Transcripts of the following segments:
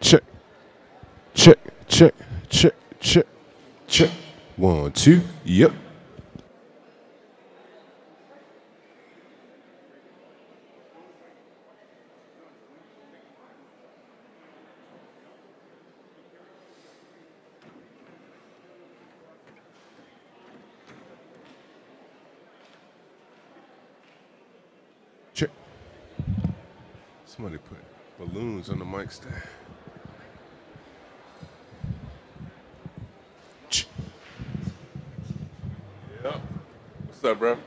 Check, check, check, check, check, check. 1, 2, yep. Check. Somebody put balloons on the mic stand. Yep. What's up, bro?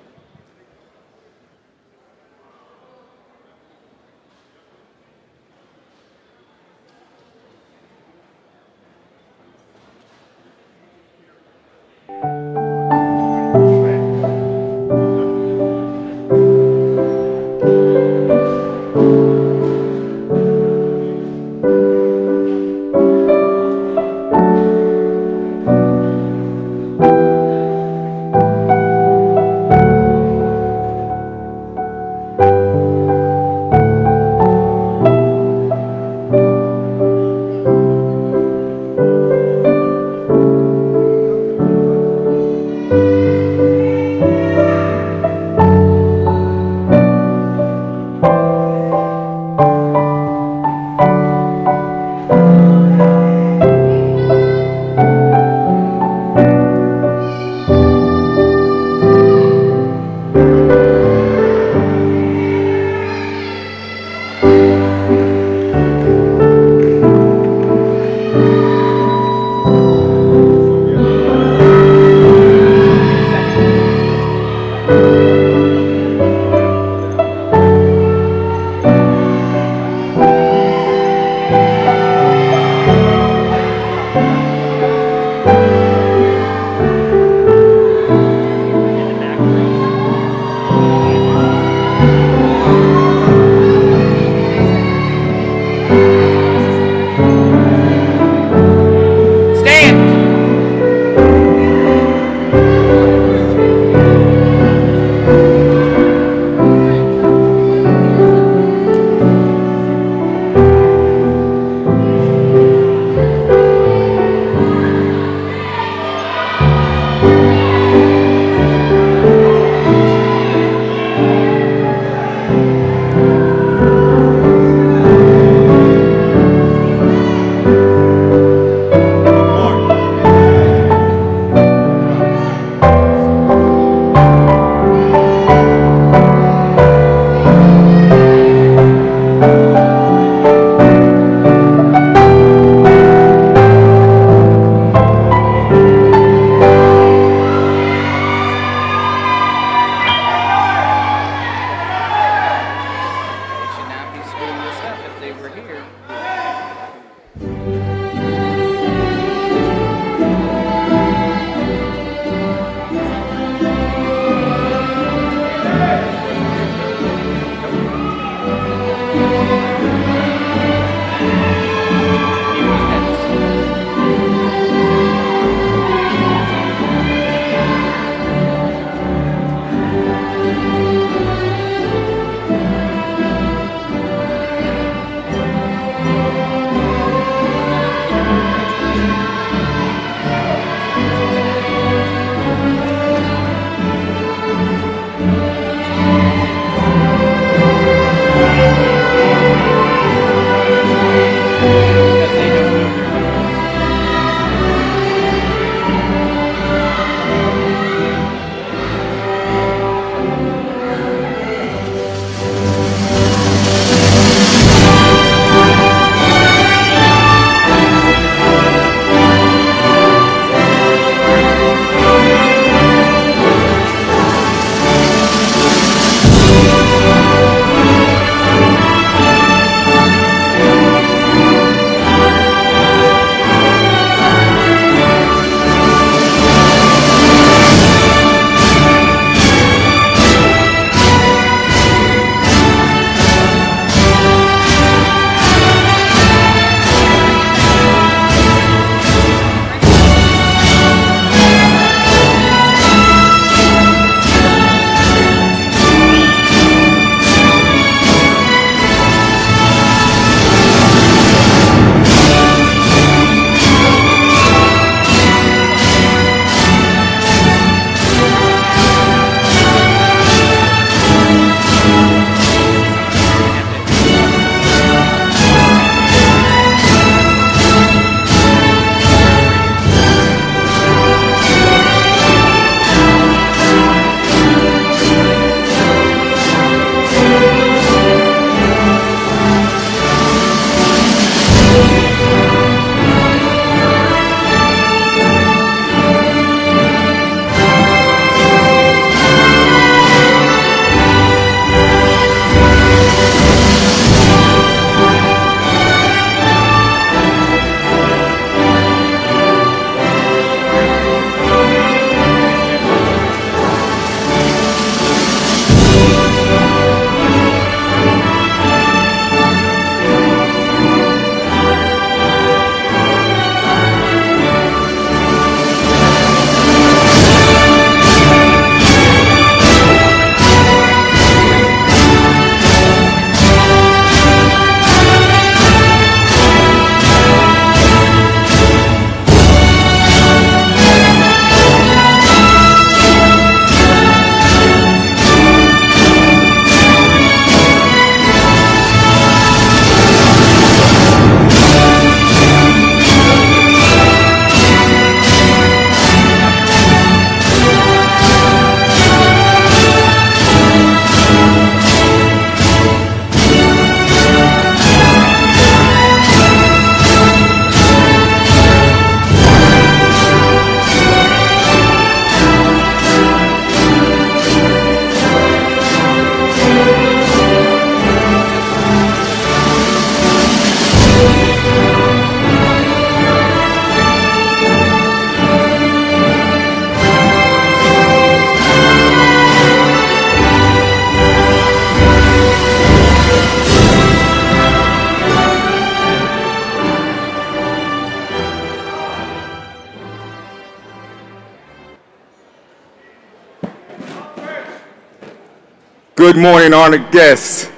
Good morning, honored guests,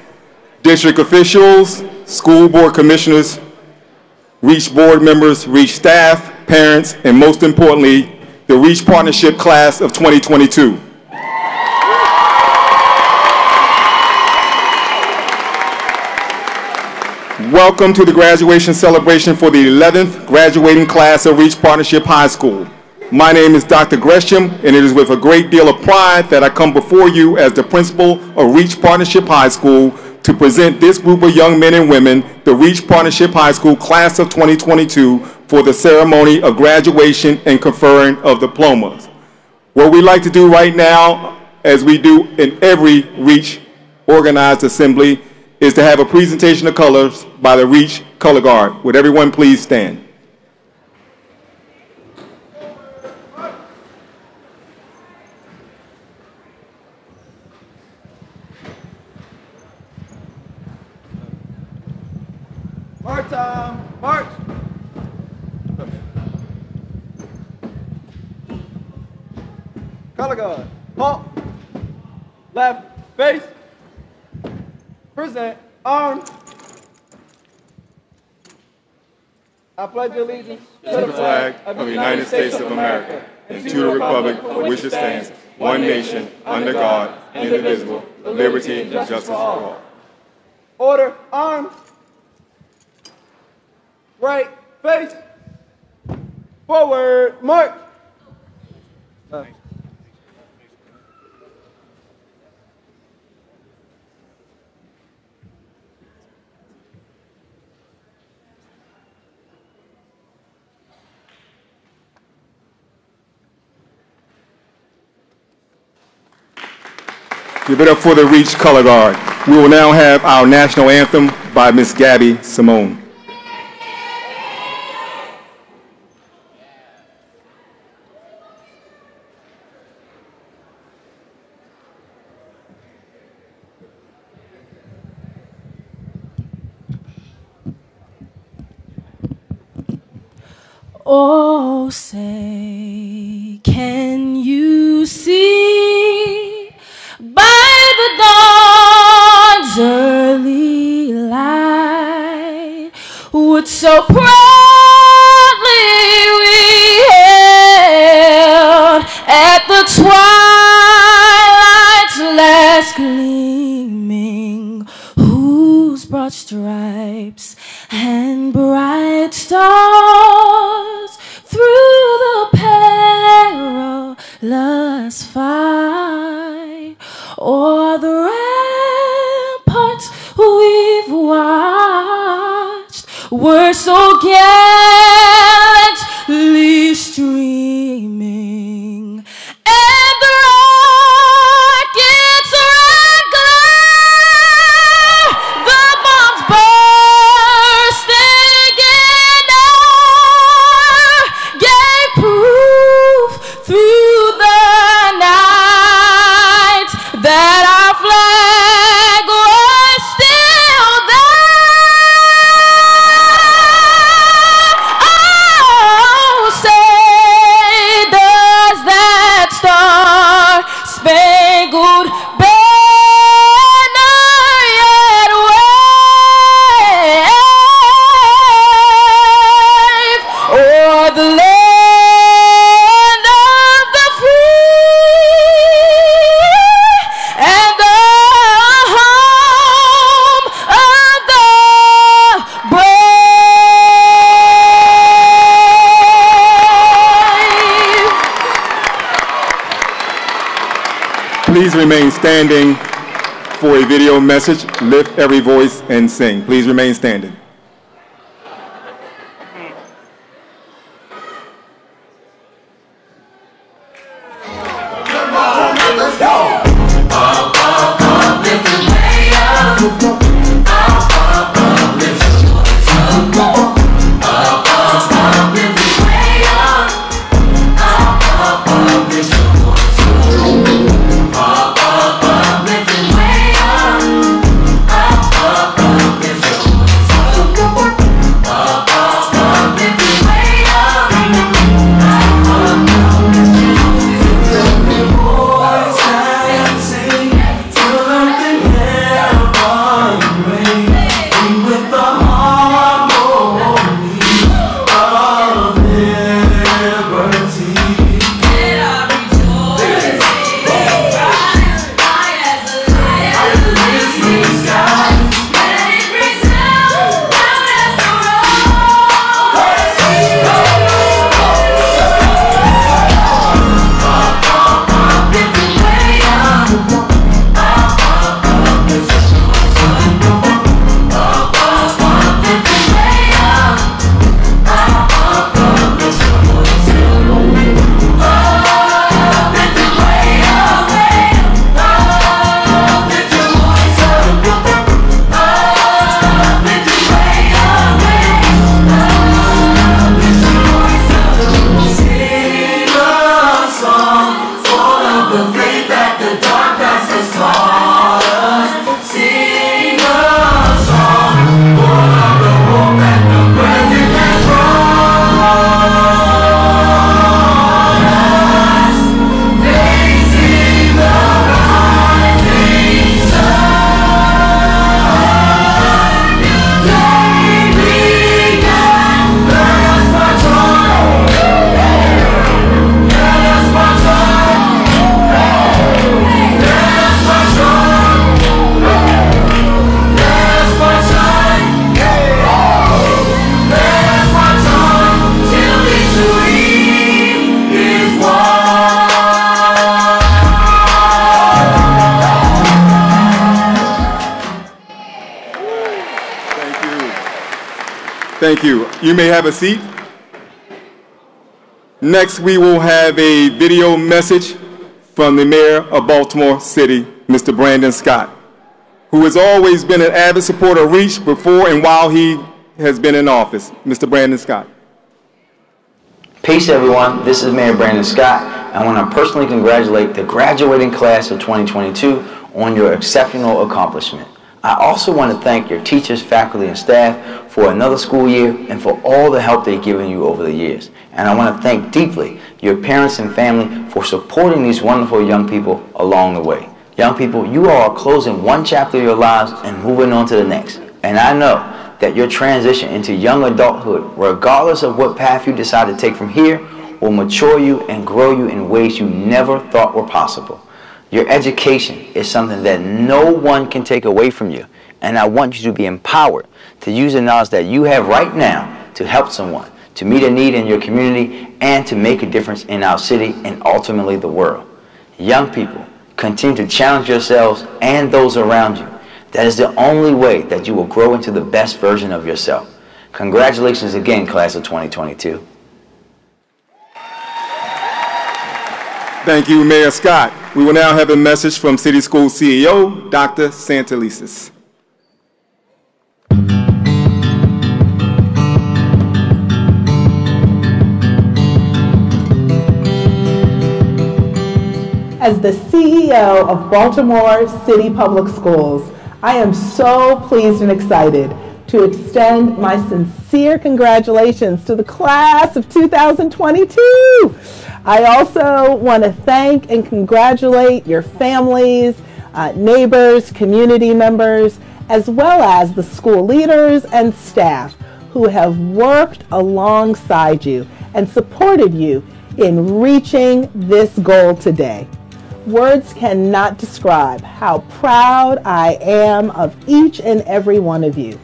district officials, school board commissioners, REACH board members, REACH staff, parents, and most importantly, the REACH Partnership Class of 2022. Welcome to the graduation celebration for the 11th graduating class of REACH Partnership High School. My name is Dr. Gresham, and it is with a great deal of pride that I come before you as the principal of REACH Partnership High School to present this group of young men and women, the REACH Partnership High School Class of 2022, for the ceremony of graduation and conferring of diplomas. What we like to do right now, as we do in every REACH organized assembly, is to have a presentation of colors by the REACH Color Guard. Would everyone please stand? March time, march. Color guard, halt, left, face, present, arms. I pledge allegiance To the flag of the United States of America and to the republic for which it stands, one nation, under God, indivisible, with liberty and justice for all. Order, arms. Right, face, forward, march. Give it up for the REACH Color Guard. We will now have our national anthem by Miss Gabby Simone. Oh, say, can you see by the dawn's early light what so proudly we hailed at the twilight's last gleaming, whose broad stripes and bright stars through the perilous fight o'er the ramparts we've watched were so gallantly streaming, and the rockets regular, the bombs bursting in air, gave proof through the night that our flag was still there. Oh, say does that star-spangled banner yet wave o'er the land of the free and the home of the brave. Please remain standing for a video message. Lift every voice and sing. Please remain standing. Thank you. You may have a seat. Next, we will have a video message from the Mayor of Baltimore City, Mr. Brandon Scott, who has always been an avid supporter of REACH before and while he has been in office. Mr. Brandon Scott. Peace, everyone. This is Mayor Brandon Scott. I want to personally congratulate the graduating class of 2022 on your exceptional accomplishment. I also want to thank your teachers, faculty, and staff for another school year and for all the help they've given you over the years. And I want to thank deeply your parents and family for supporting these wonderful young people along the way. Young people, you are closing one chapter of your lives and moving on to the next. And I know that your transition into young adulthood, regardless of what path you decide to take from here, will mature you and grow you in ways you never thought were possible. Your education is something that no one can take away from you, and I want you to be empowered to use the knowledge that you have right now to help someone, to meet a need in your community, and to make a difference in our city and ultimately the world. Young people, continue to challenge yourselves and those around you. That is the only way that you will grow into the best version of yourself. Congratulations again, class of 2022. Thank you, Mayor Scott. We will now have a message from City School CEO, Dr. Santelises. As the CEO of Baltimore City Public Schools, I am so pleased and excited to extend my sincere congratulations to the class of 2022. I also want to thank and congratulate your families, neighbors, community members, as well as the school leaders and staff who have worked alongside you and supported you in reaching this goal today. Words cannot describe how proud I am of each and every one of you.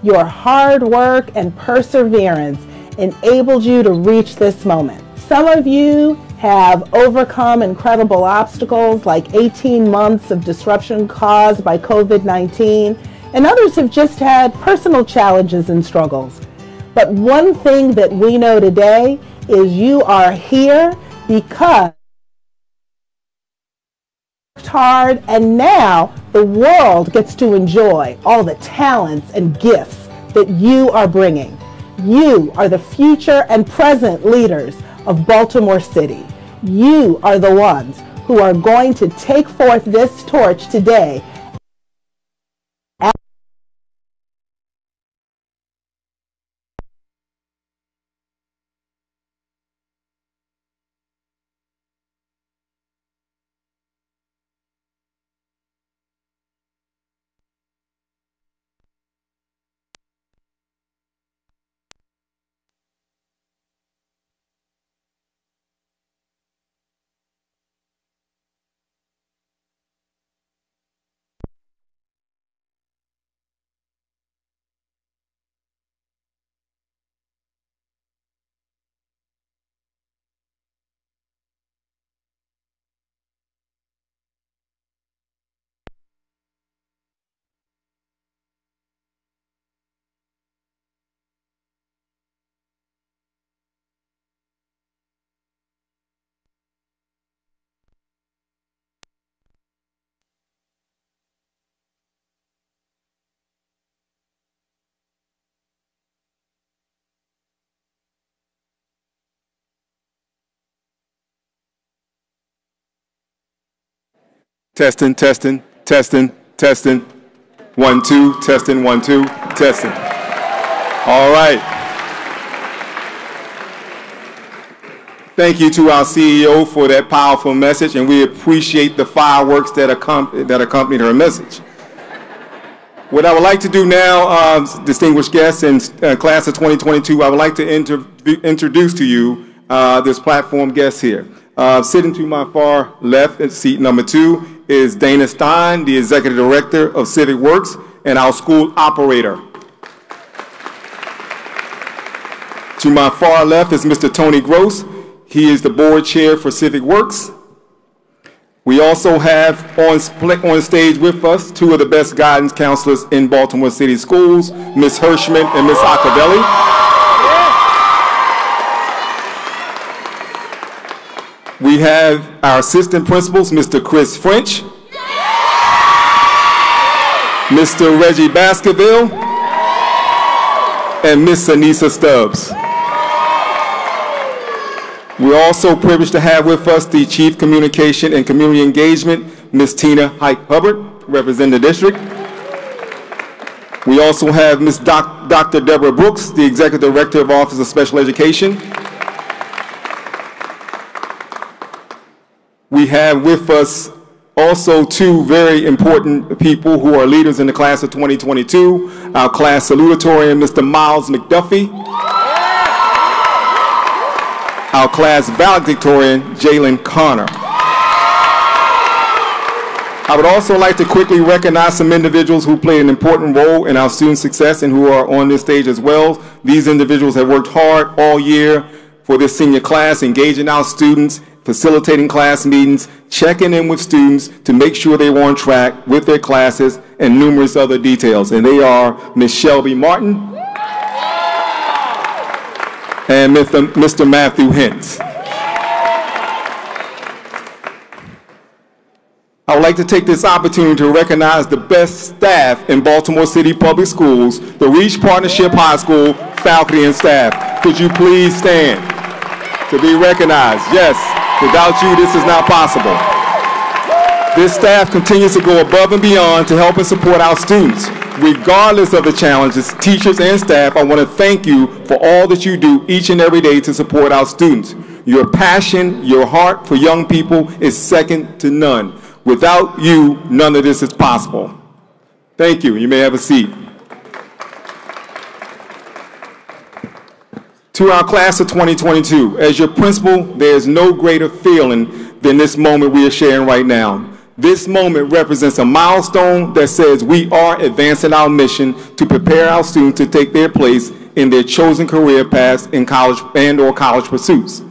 Your hard work and perseverance enabled you to reach this moment. Some of you have overcome incredible obstacles like 18 months of disruption caused by COVID-19, and others have just had personal challenges and struggles. But one thing that we know today is you are here because you worked hard, and now the world gets to enjoy all the talents and gifts that you are bringing. You are the future and present leaders of Baltimore City. You are the ones who are going to take forth this torch today. Testing, testing, testing, testing. 1, 2, testing, 1, 2, testing. All right. Thank you to our CEO for that powerful message, and we appreciate the fireworks that accompanied her message. What I would like to do now, distinguished guests and class of 2022, I would like to introduce to you this platform guest here. Sitting to my far left at seat number 2 is Dana Stein, the Executive Director of Civic Works and our school operator. To my far left is Mr. Tony Gross. He is the Board Chair for Civic Works. We also have on stage with us two of the best guidance counselors in Baltimore City Schools, Ms. Hirschman and Ms. Accavelli. We have our assistant principals, Mr. Chris French, Mr. Reggie Baskerville, and Ms. Anissa Stubbs. We're also privileged to have with us the Chief Communication and Community Engagement, Ms. Tina Hike-Hubbard, representing the district. We also have Ms. Dr. Deborah Brooks, the Executive Director of Office of Special Education. We have with us also two very important people who are leaders in the class of 2022, our class salutatorian, Mr. Miles McDuffie, our class valedictorian, Jaylen Connor. I would also like to quickly recognize some individuals who played an important role in our student success and who are on this stage as well. These individuals have worked hard all year for this senior class, engaging our students, facilitating class meetings, checking in with students to make sure they were on track with their classes, and numerous other details. And they are Ms. Shelby Martin and Mr. Matthew Hintz. I would like to take this opportunity to recognize the best staff in Baltimore City Public Schools, the Reach Partnership High School faculty and staff. Could you please stand to be recognized? Yes, without you, this is not possible. This staff continues to go above and beyond to help and support our students. Regardless of the challenges, teachers and staff, I want to thank you for all that you do each and every day to support our students. Your passion, your heart for young people is second to none. Without you, none of this is possible. Thank you. You may have a seat. To our class of 2022, as your principal, there is no greater feeling than this moment we are sharing right now. This moment represents a milestone that says we are advancing our mission to prepare our students to take their place in their chosen career paths in college and/or college pursuits.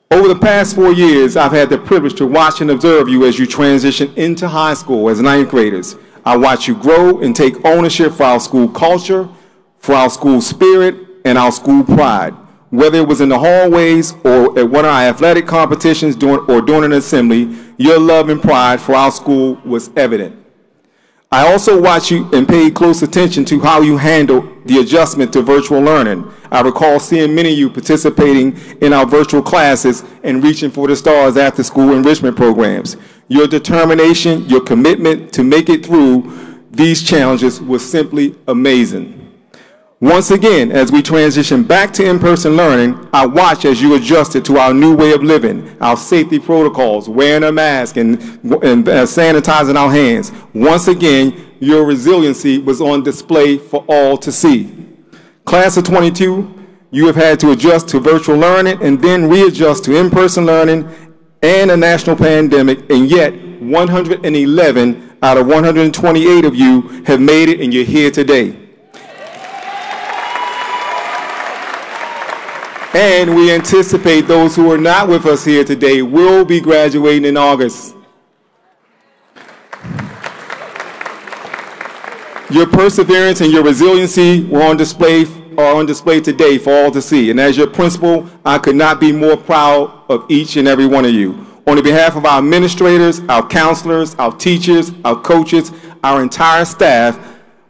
Over the past 4 years, I've had the privilege to watch and observe you as you transition into high school as ninth graders. I watch you grow and take ownership for our school culture, for our school spirit, and our school pride. Whether it was in the hallways or at one of our athletic competitions during an assembly, your love and pride for our school was evident. I also watched you and paid close attention to how you handled the adjustment to virtual learning. I recall seeing many of you participating in our virtual classes and reaching for the stars after school enrichment programs. Your determination, your commitment to make it through these challenges was simply amazing. Once again, as we transition back to in-person learning, I watch as you adjusted to our new way of living, our safety protocols, wearing a mask and sanitizing our hands. Once again, your resiliency was on display for all to see. Class of 22, you have had to adjust to virtual learning and then readjust to in-person learning and a national pandemic, and yet 111 out of 128 of you have made it and you're here today. And we anticipate those who are not with us here today will be graduating in August. Your perseverance and your resiliency are on display today for all to see. And as your principal, I could not be more proud of each and every one of you. On behalf of our administrators, our counselors, our teachers, our coaches, our entire staff,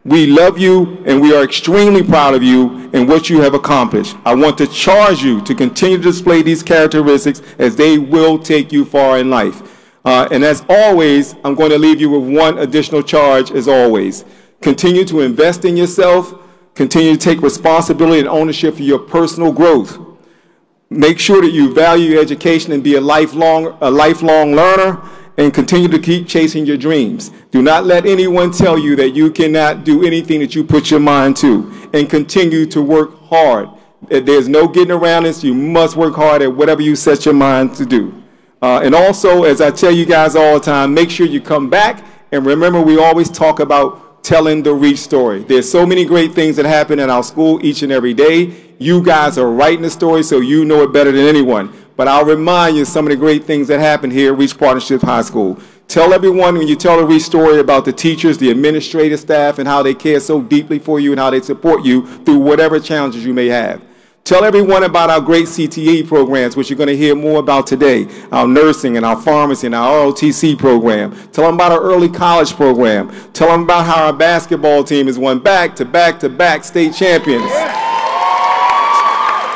we love you and we are extremely proud of you and what you have accomplished. I want to charge you to continue to display these characteristics as they will take you far in life. And as always, I'm going to leave you with one additional charge as always. Continue to invest in yourself. Continue to take responsibility and ownership for your personal growth. Make sure that you value your education and be a lifelong learner, and continue to keep chasing your dreams. Do not let anyone tell you that you cannot do anything that you put your mind to, and continue to work hard. There's no getting around this. You must work hard at whatever you set your mind to do. And also, as I tell you guys all the time, make sure you come back, and remember we always talk about telling the Reach story. There's so many great things that happen in our school each and every day. You guys are writing the story, so you know it better than anyone. but I'll remind you of some of the great things that happened here at Reach Partnership High School. Tell everyone when you tell the Reach story about the teachers, the administrative staff, and how they care so deeply for you and how they support you through whatever challenges you may have. Tell everyone about our great CTE programs, which you're going to hear more about today, our nursing and our pharmacy and our ROTC program. Tell them about our early college program. Tell them about how our basketball team has won back-to-back state champions.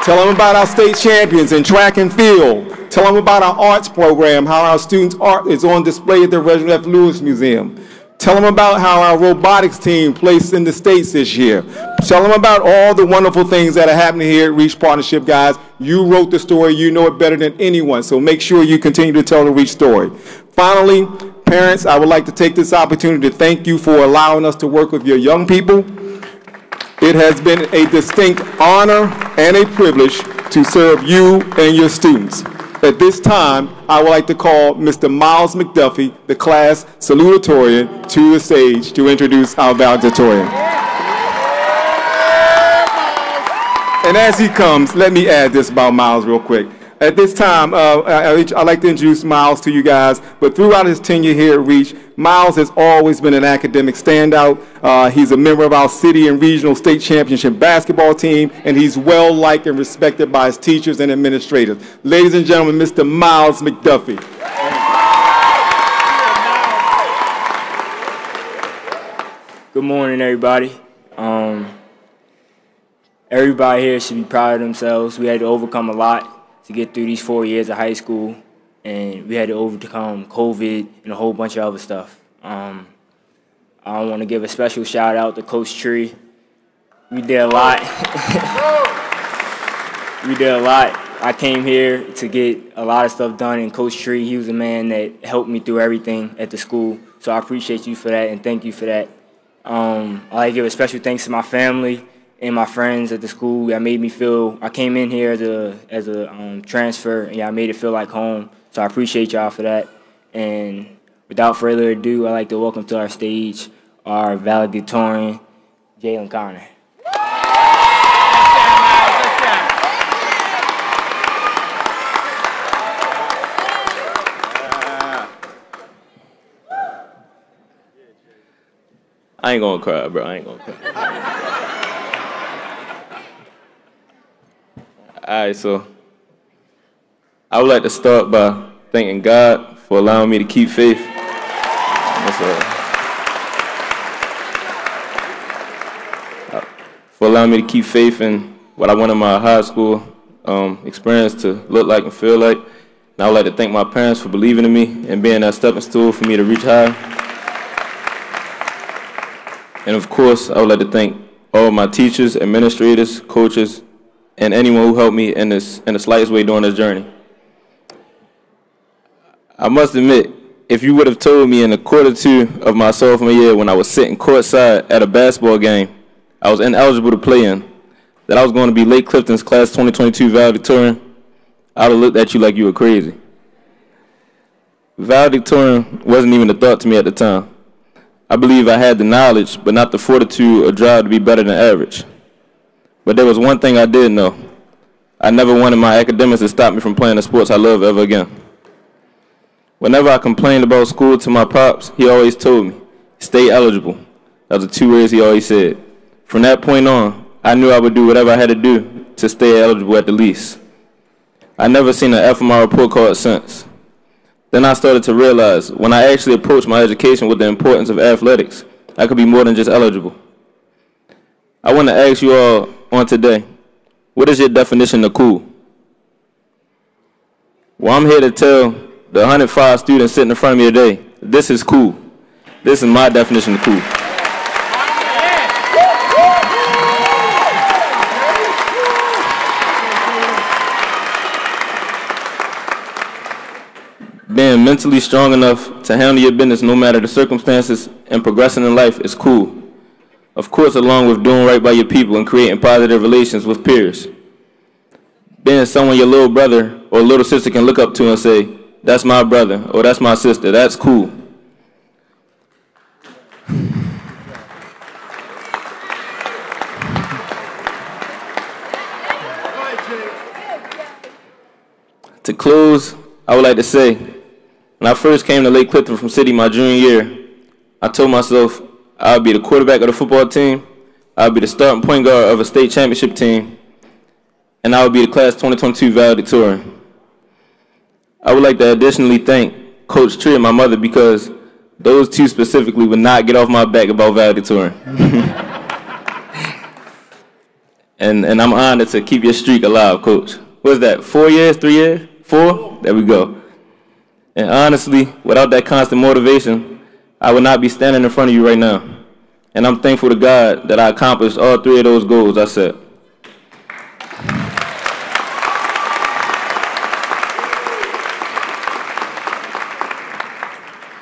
Tell them about our state champions in track and field. Tell them about our arts program, how our students' art is on display at the Reginald F. Lewis Museum. Tell them about how our robotics team placed in the States this year. Tell them about all the wonderful things that are happening here at Reach Partnership, guys. You wrote the story. You know it better than anyone, so make sure you continue to tell the Reach story. Finally, parents, I would like to take this opportunity to thank you for allowing us to work with your young people. It has been a distinct honor and a privilege to serve you and your students. At this time, I would like to call Mr. Miles McDuffie, the class salutatorian, to the stage to introduce our valedictorian. And as he comes, let me add this about Miles real quick. At this time, I'd like to introduce Miles to you guys, but throughout his tenure here at Reach, Miles has always been an academic standout. He's a member of our city and regional state championship basketball team, and he's well liked and respected by his teachers and administrators. Ladies and gentlemen, Mr. Miles McDuffie. Good morning, everybody. Everybody here should be proud of themselves. We had to overcome a lot to get through these 4 years of high school, and we had to overcome COVID and a whole bunch of other stuff. I want to give a special shout out to Coach Tree. We did a lot. We did a lot. I came here to get a lot of stuff done, and Coach Tree, he was a man that helped me through everything at the school. So I appreciate you for that, and thank you for that. I'd like to give a special thanks to my family and my friends at the school. That made me feel, I came in here as a transfer, and I made it feel like home. So I appreciate y'all for that. And without further ado, I'd like to welcome to our stage our valedictorian, Jaylen Connor. I ain't gonna cry, bro. I ain't gonna cry. All right, so I would like to start by thanking God for allowing me to keep faith. For allowing me to keep faith in what I wanted my high school experience to look like and feel like. And I would like to thank my parents for believing in me and being that stepping stool for me to reach higher. And of course, I would like to thank all my teachers, administrators, coaches, and anyone who helped me in the slightest way during this journey. I must admit, if you would have told me in the quarter two of my sophomore year when I was sitting courtside at a basketball game I was ineligible to play in, that I was going to be Lake Clifton's class 2022 valedictorian, I would have looked at you like you were crazy. Valedictorian wasn't even a thought to me at the time. I believe I had the knowledge, but not the fortitude or drive to be better than average. But there was one thing I did know. I never wanted my academics to stop me from playing the sports I love ever again. Whenever I complained about school to my pops, he always told me, stay eligible. That was the 2 words he always said. From that point on, I knew I would do whatever I had to do to stay eligible at the least. I never seen an F on my report card since. Then I started to realize when I actually approached my education with the importance of athletics, I could be more than just eligible. I want to ask you all on today, what is your definition of cool? Well, I'm here to tell the 105 students sitting in front of me today, this is cool. This is my definition of cool. Being mentally strong enough to handle your business no matter the circumstances and progressing in life is cool. Of course, along with doing right by your people and creating positive relations with peers. Being someone your little brother or little sister can look up to and say, that's my brother or that's my sister, that's cool. To close, I would like to say, when I first came to Lake Clifton from City my junior year, I told myself I would be the quarterback of the football team, I would be the starting point guard of a state championship team, and I would be the class 2022 valedictorian. I would like to additionally thank Coach Tree and my mother because those two specifically would not get off my back about valedictorian. and I'm honored to keep your streak alive, Coach. What's that, 4 years, 3 years, 4? There we go. And honestly, without that constant motivation, I would not be standing in front of you right now. And I'm thankful to God that I accomplished all 3 of those goals I set.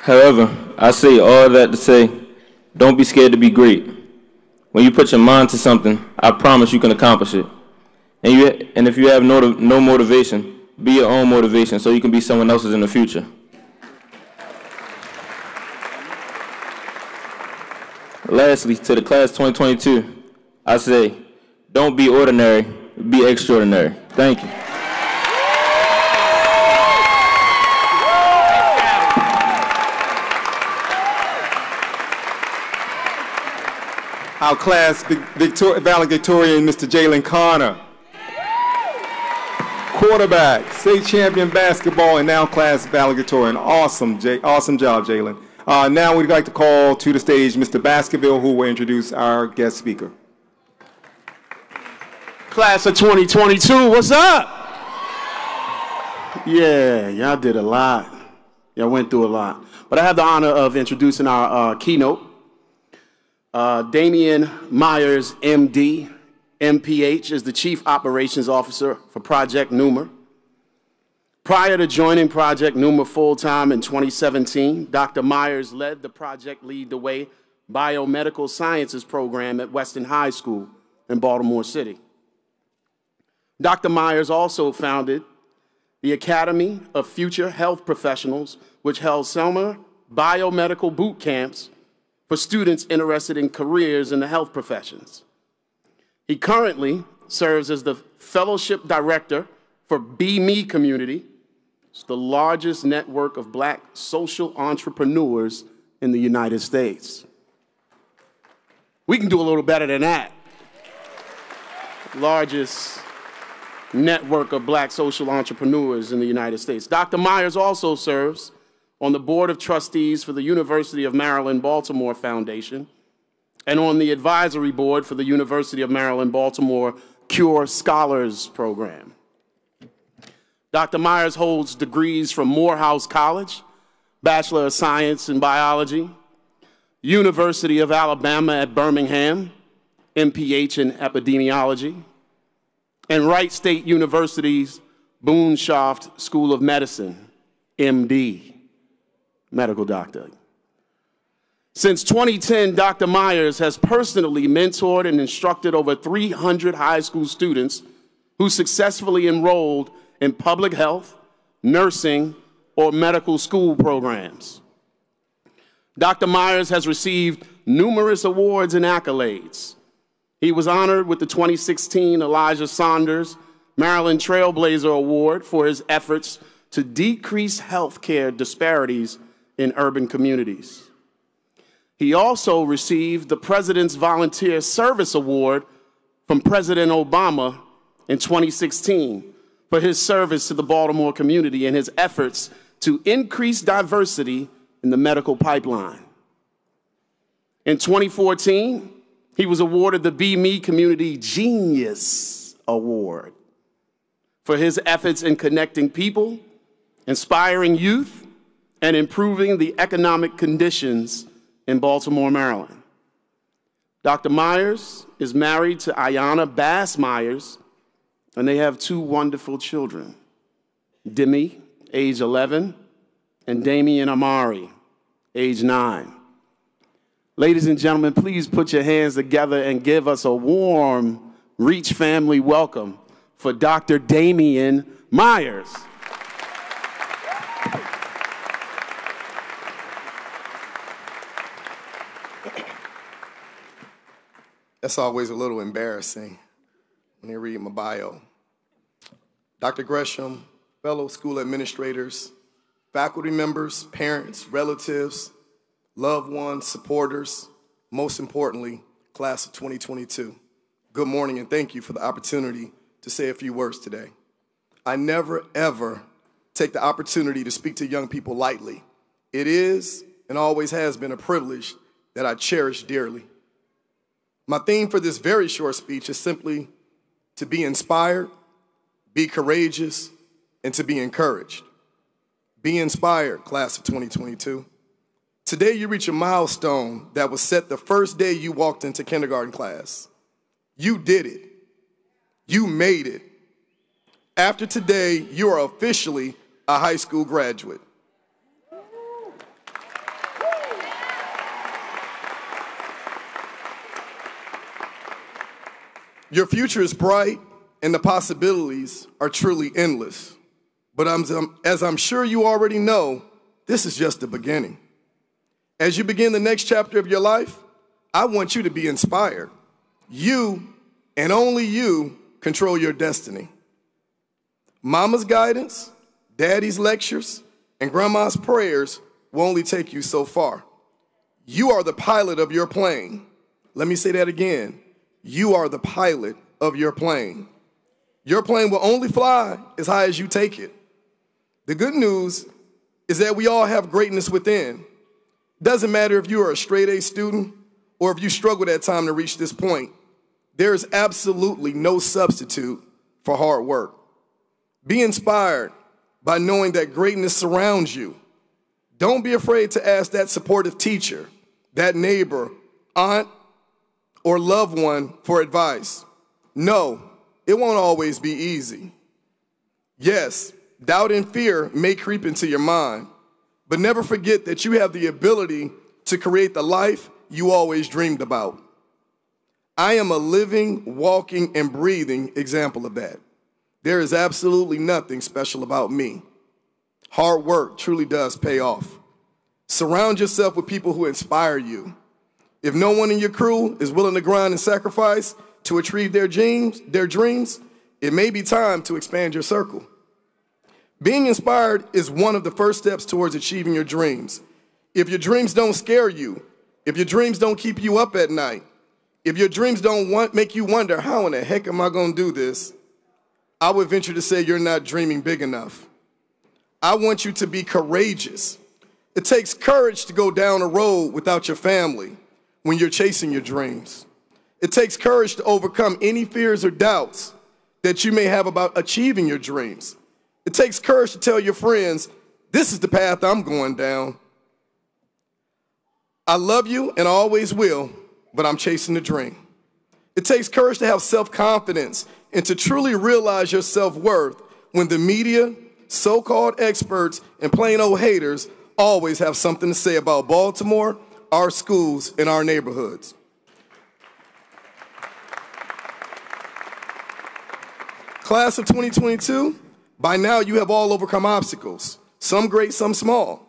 However, I say all that to say, don't be scared to be great. When you put your mind to something, I promise you can accomplish it. And if you have no motivation, be your own motivation so you can be someone else's in the future. Lastly, to the class 2022, I say, don't be ordinary, be extraordinary. Thank you. Our class valedictorian, Mr. Jaylen Connor. Quarterback, state champion basketball, and now class valedictorian. Awesome job, Jaylen. Now we'd like to call to the stage Mr. Baskerville, who will introduce our guest speaker. Class of 2022, what's up? Yeah, y'all did a lot. Y'all went through a lot. But I have the honor of introducing our keynote. Damian Myers, MD, MPH, is the Chief Operations Officer for Project Numa. Prior to joining Project Numa full-time in 2017, Dr. Myers led the Project Lead the Way Biomedical Sciences program at Weston High School in Baltimore City. Dr. Myers also founded the Academy of Future Health Professionals, which held summer biomedical boot camps for students interested in careers in the health professions. He currently serves as the Fellowship Director for Be Me Community. It's the largest network of Black social entrepreneurs in the United States. We can do a little better than that. Largest network of Black social entrepreneurs in the United States. Dr. Myers also serves on the Board of Trustees for the University of Maryland Baltimore Foundation and on the advisory board for the University of Maryland Baltimore Cure Scholars Program. Dr. Myers holds degrees from Morehouse College, Bachelor of Science in Biology, University of Alabama at Birmingham, MPH in Epidemiology, and Wright State University's Boone Shaft School of Medicine, MD, medical doctor. Since 2010, Dr. Myers has personally mentored and instructed over 300 high school students who successfully enrolled in public health, nursing, or medical school programs. Dr. Myers has received numerous awards and accolades. He was honored with the 2016 Elijah Saunders Maryland Trailblazer Award for his efforts to decrease healthcare disparities in urban communities. He also received the President's Volunteer Service Award from President Obama in 2016 for his service to the Baltimore community and his efforts to increase diversity in the medical pipeline. In 2014, he was awarded the Be Me Community Genius Award for his efforts in connecting people, inspiring youth, and improving the economic conditions in Baltimore, Maryland. Dr. Myers is married to Ayanna Bass Myers, and they have 2 wonderful children, Demi, age 11, and Damian Amari, age 9. Ladies and gentlemen, please put your hands together and give us a warm Reach family welcome for Dr. Damian Myers. That's always a little embarrassing when they read my bio. Dr. Gresham, fellow school administrators, faculty members, parents, relatives, loved ones, supporters, most importantly, class of 2022. Good morning and thank you for the opportunity to say a few words today. I never, ever take the opportunity to speak to young people lightly. It is and always has been a privilege that I cherish dearly. My theme for this very short speech is simply to be inspired, be courageous, and to be encouraged. Be inspired, class of 2022. Today you reach a milestone that was set the first day you walked into kindergarten class. You did it. You made it. After today, you are officially a high school graduate. Your future is bright and the possibilities are truly endless. But as I'm sure you already know, this is just the beginning. As you begin the next chapter of your life, I want you to be inspired. You, and only you, control your destiny. Mama's guidance, daddy's lectures, and grandma's prayers will only take you so far. You are the pilot of your plane. Let me say that again. You are the pilot of your plane. Your plane will only fly as high as you take it. The good news is that we all have greatness within. Doesn't matter if you are a straight A student or if you struggled at time to reach this point. There is absolutely no substitute for hard work. Be inspired by knowing that greatness surrounds you. Don't be afraid to ask that supportive teacher, that neighbor, aunt, or loved one for advice. No, it won't always be easy. Yes, doubt and fear may creep into your mind, but never forget that you have the ability to create the life you always dreamed about. I am a living, walking, and breathing example of that. There is absolutely nothing special about me. Hard work truly does pay off. Surround yourself with people who inspire you. If no one in your crew is willing to grind and sacrifice to achieve their dreams, it may be time to expand your circle. Being inspired is one of the first steps towards achieving your dreams. If your dreams don't scare you, if your dreams don't keep you up at night, if your dreams don't make you wonder, how in the heck am I going to do this? I would venture to say you're not dreaming big enough. I want you to be courageous. It takes courage to go down a road without your family when you're chasing your dreams. It takes courage to overcome any fears or doubts that you may have about achieving your dreams. It takes courage to tell your friends, this is the path I'm going down. I love you and I always will, but I'm chasing the dream. It takes courage to have self-confidence and to truly realize your self-worth when the media, so-called experts, and plain old haters always have something to say about Baltimore, our schools, and our neighborhoods. Class of 2022, by now you have all overcome obstacles, some great, some small.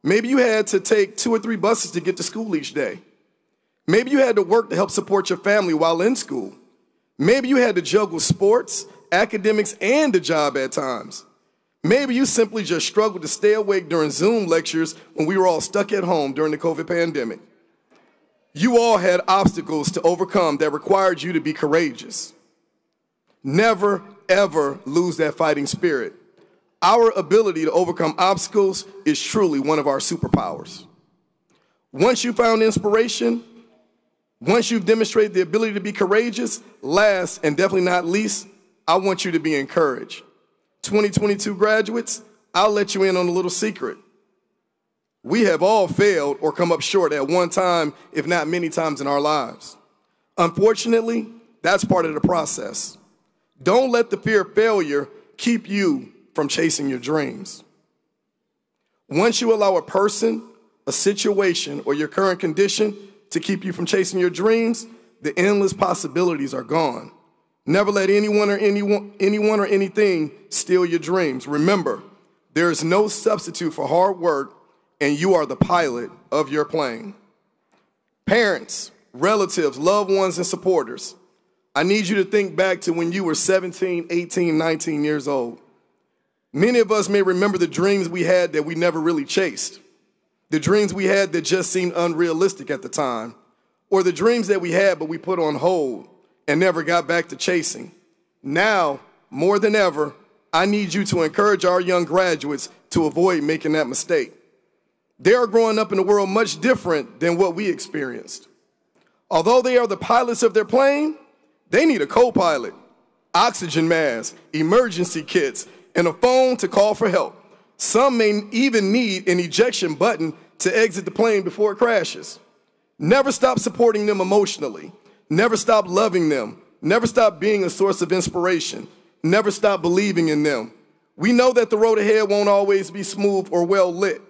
Maybe you had to take 2 or 3 buses to get to school each day. Maybe you had to work to help support your family while in school. Maybe you had to juggle sports, academics, and a job at times. Maybe you simply just struggled to stay awake during Zoom lectures when we were all stuck at home during the COVID pandemic. You all had obstacles to overcome that required you to be courageous. Never, ever lose that fighting spirit. Our ability to overcome obstacles is truly one of our superpowers. Once you found inspiration, once you've demonstrated the ability to be courageous, last and definitely not least, I want you to be encouraged. 2022 graduates, I'll let you in on a little secret. We have all failed or come up short at one time, if not many times in our lives. Unfortunately, that's part of the process. Don't let the fear of failure keep you from chasing your dreams. Once you allow a person, a situation, or your current condition to keep you from chasing your dreams, the endless possibilities are gone. Never let anyone or anything steal your dreams. Remember, there is no substitute for hard work, and you are the pilot of your plane. Parents, relatives, loved ones, and supporters, I need you to think back to when you were 17, 18, 19 years old. Many of us may remember the dreams we had that we never really chased, the dreams we had that just seemed unrealistic at the time, or the dreams that we had but we put on hold and never got back to chasing. Now, more than ever, I need you to encourage our young graduates to avoid making that mistake. They are growing up in a world much different than what we experienced. Although they are the pilots of their plane, they need a co-pilot, oxygen masks, emergency kits, and a phone to call for help. Some may even need an ejection button to exit the plane before it crashes. Never stop supporting them emotionally. Never stop loving them. Never stop being a source of inspiration. Never stop believing in them. We know that the road ahead won't always be smooth or well lit.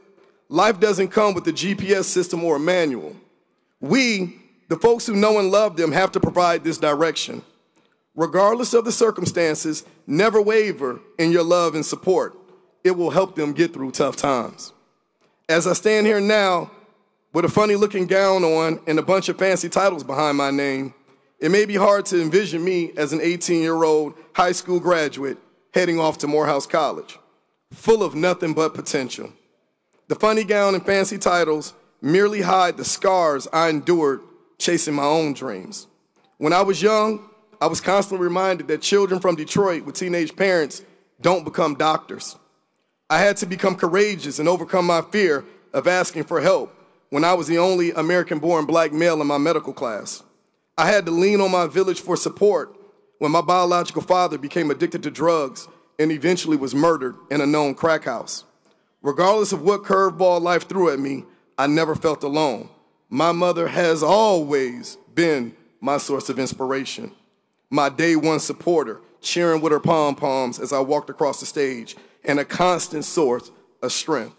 Life doesn't come with a GPS system or a manual. We, the folks who know and love them, have to provide this direction. Regardless of the circumstances, never waver in your love and support. It will help them get through tough times. As I stand here now with a funny-looking gown on and a bunch of fancy titles behind my name, it may be hard to envision me as an 18-year-old high school graduate heading off to Morehouse College, full of nothing but potential. The funny gown and fancy titles merely hide the scars I endured chasing my own dreams. When I was young, I was constantly reminded that children from Detroit with teenage parents don't become doctors. I had to become courageous and overcome my fear of asking for help when I was the only American-born black male in my medical class. I had to lean on my village for support when my biological father became addicted to drugs and eventually was murdered in a known crack house. Regardless of what curveball life threw at me, I never felt alone. My mother has always been my source of inspiration, my day one supporter, cheering with her pom-poms as I walked across the stage, and a constant source of strength.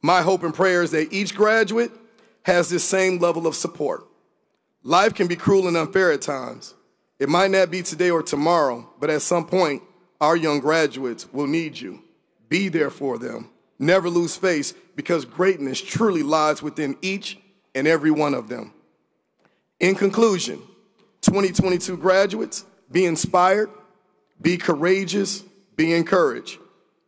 My hope and prayer is that each graduate has this same level of support. Life can be cruel and unfair at times. It might not be today or tomorrow, but at some point, our young graduates will need you. Be there for them. Never lose faith, because greatness truly lies within each and every one of them. In conclusion, 2022 graduates, be inspired, be courageous, be encouraged.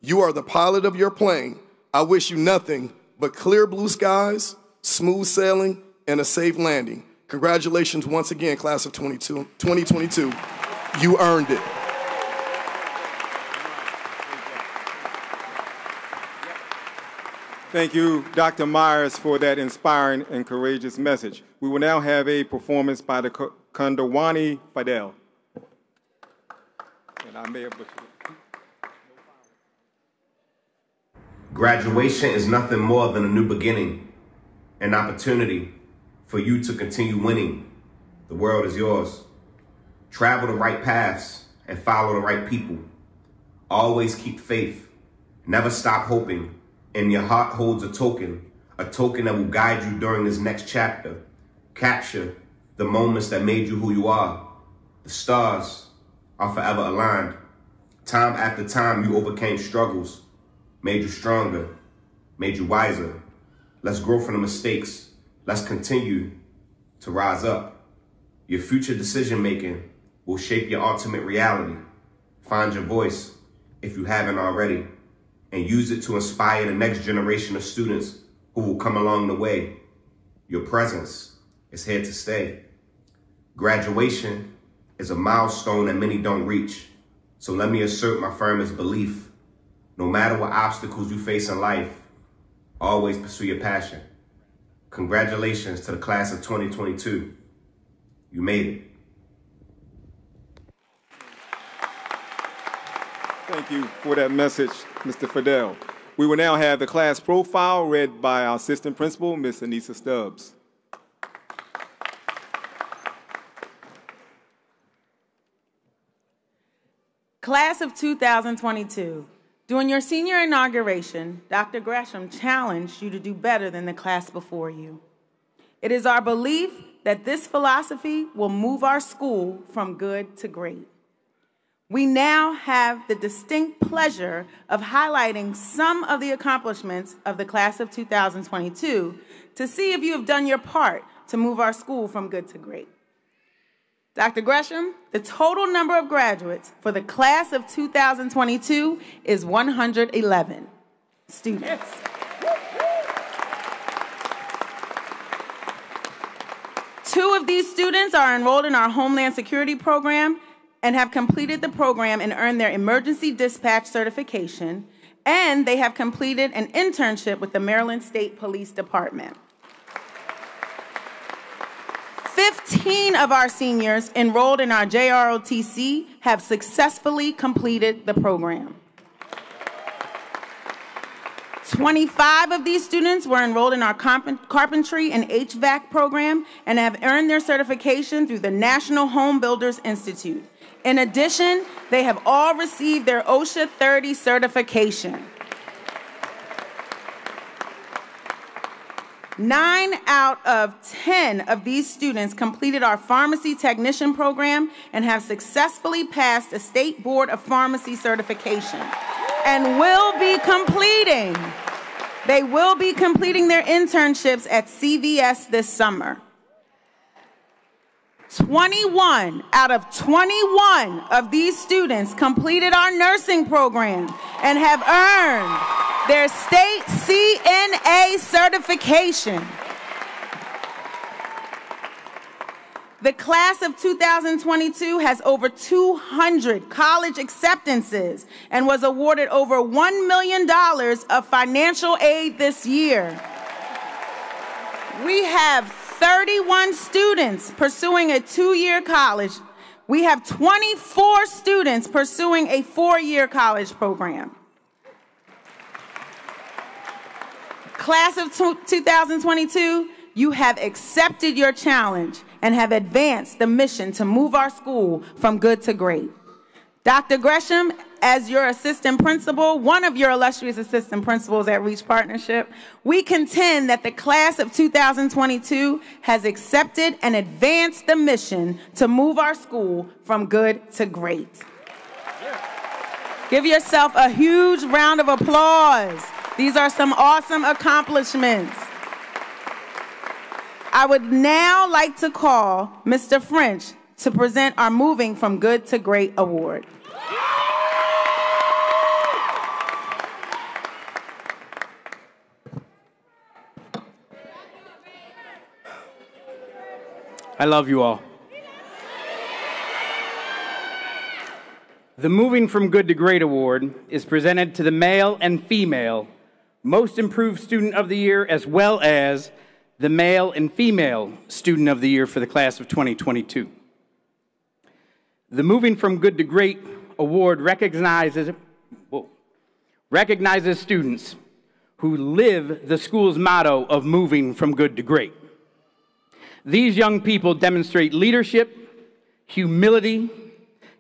You are the pilot of your plane. I wish you nothing but clear blue skies, smooth sailing, and a safe landing. Congratulations once again, class of 2022. You earned it. Thank you, Dr. Myers, for that inspiring and courageous message. We will now have a performance by the Kondawani Fidel. And I may have butchered it. Graduation is nothing more than a new beginning, an opportunity for you to continue winning. The world is yours. Travel the right paths and follow the right people. Always keep faith. Never stop hoping. And your heart holds a token that will guide you during this next chapter. Capture the moments that made you who you are. The stars are forever aligned. Time after time, you overcame struggles, made you stronger, made you wiser. Let's grow from the mistakes. Let's continue to rise up. Your future decision-making will shape your ultimate reality. Find your voice if you haven't already, and use it to inspire the next generation of students who will come along the way. Your presence is here to stay. Graduation is a milestone that many don't reach. So let me assert my firmest belief. No matter what obstacles you face in life, always pursue your passion. Congratulations to the class of 2022. You made it. Thank you for that message, Mr. Fidel. We will now have the class profile read by our assistant principal, Ms. Anissa Stubbs. Class of 2022. During your senior inauguration, Dr. Gresham challenged you to do better than the class before you. It is our belief that this philosophy will move our school from good to great. We now have the distinct pleasure of highlighting some of the accomplishments of the class of 2022 to see if you have done your part to move our school from good to great. Dr. Gresham, the total number of graduates for the class of 2022 is 111 students. Two of these students are enrolled in our Homeland Security program and have completed the program and earned their emergency dispatch certification, and they have completed an internship with the Maryland State Police Department. 15 of our seniors enrolled in our JROTC have successfully completed the program. 25 of these students were enrolled in our carpentry and HVAC program and have earned their certification through the National Home Builders Institute. In addition, they have all received their OSHA 30 certification. 9 out of 10 of these students completed our pharmacy technician program and have successfully passed a State Board of Pharmacy certification and will be completing. They will be completing their internships at CVS this summer. 21 out of 21 of these students completed our nursing program and have earned their state CNA certification. The class of 2022 has over 200 college acceptances and was awarded over $1 million of financial aid this year. We have 31 students pursuing a 2-year college. We have 24 students pursuing a 4-year college program. Class of 2022, you have accepted your challenge and have advanced the mission to move our school from good to great. Dr. Gresham, as your assistant principal, one of your illustrious assistant principals at Reach Partnership, we contend that the class of 2022 has accepted and advanced the mission to move our school from good to great. Give yourself a huge round of applause. These are some awesome accomplishments. I would now like to call Mr. French to present our Moving from Good to Great Award. I love you all. The Moving from Good to Great Award is presented to the male and female Most Improved Student of the Year, as well as the Male and Female Student of the Year for the class of 2022. The Moving from Good to Great Award recognizes students who live the school's motto of moving from good to great. These young people demonstrate leadership, humility,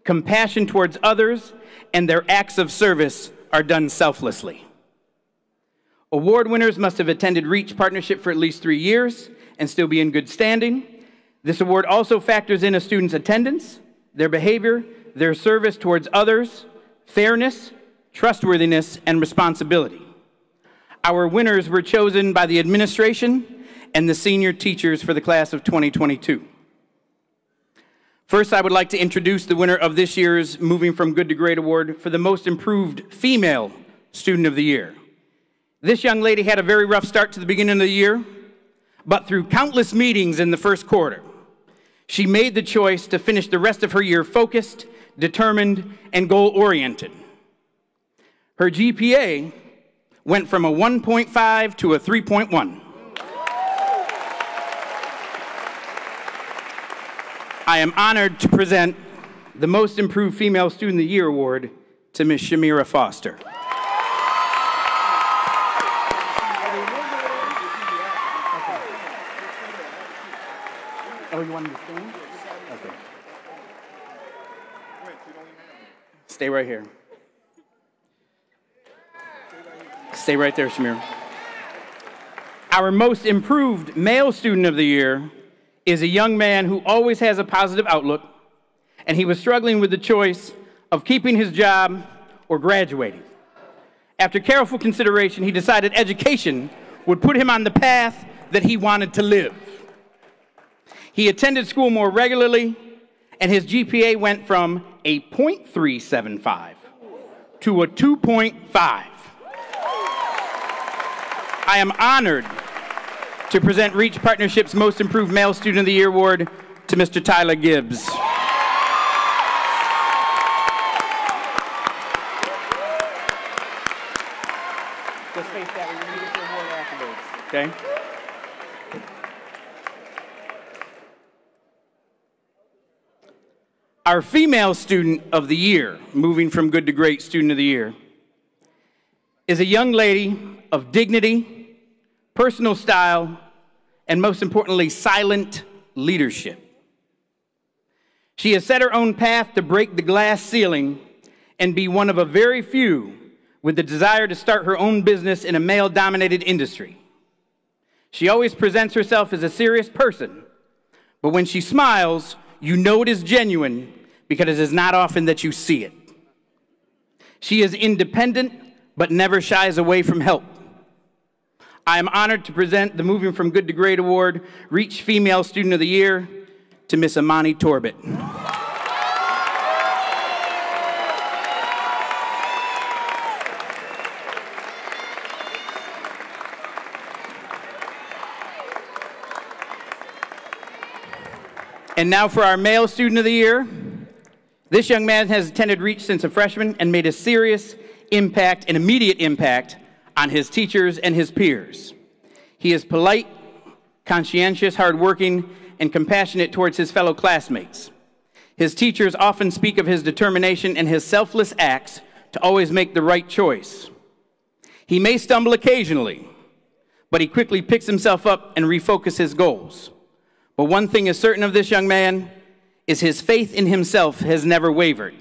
compassion towards others, and their acts of service are done selflessly. Award winners must have attended Reach Partnership for at least 3 years and still be in good standing. This award also factors in a student's attendance, their behavior, their service towards others, fairness, trustworthiness, and responsibility. Our winners were chosen by the administration and the senior teachers for the class of 2022. First, I would like to introduce the winner of this year's Moving from Good to Great Award for the Most Improved Female Student of the Year. This young lady had a very rough start to the beginning of the year, but through countless meetings in the first quarter, she made the choice to finish the rest of her year focused, determined, and goal-oriented. Her GPA went from a 1.5 to a 3.1. I am honored to present the Most Improved Female Student of the Year Award to Ms. Shamira Foster. Oh, you want me to stand? Okay. Stay right here. Stay right there, Shamira. Our Most Improved Male Student of the Year is a young man who always has a positive outlook, and he was struggling with the choice of keeping his job or graduating. After careful consideration, he decided education would put him on the path that he wanted to live. He attended school more regularly and his GPA went from a .375 to a 2.5. I am honored to present Reach Partnership's Most Improved Male Student of the Year Award to Mr. Tyler Gibbs. Just face that way, we're going to get your award afterwards, okay? Our Female Student of the Year, moving from good to great Student of the Year, is a young lady of dignity, personal style, and most importantly, silent leadership. She has set her own path to break the glass ceiling and be one of a very few with the desire to start her own business in a male-dominated industry. She always presents herself as a serious person, but when she smiles, you know it is genuine because it is not often that you see it. She is independent, but never shies away from help. I am honored to present the Moving from Good to Great Award, Reach Female Student of the Year, to Miss Amani Torbett. And now for our Male Student of the Year. This young man has attended Reach since a freshman and made a serious impact, an immediate impact, on his teachers and his peers. He is polite, conscientious, hardworking, and compassionate towards his fellow classmates. His teachers often speak of his determination and his selfless acts to always make the right choice. He may stumble occasionally, but he quickly picks himself up and refocuses his goals. But one thing is certain of this young man is his faith in himself has never wavered,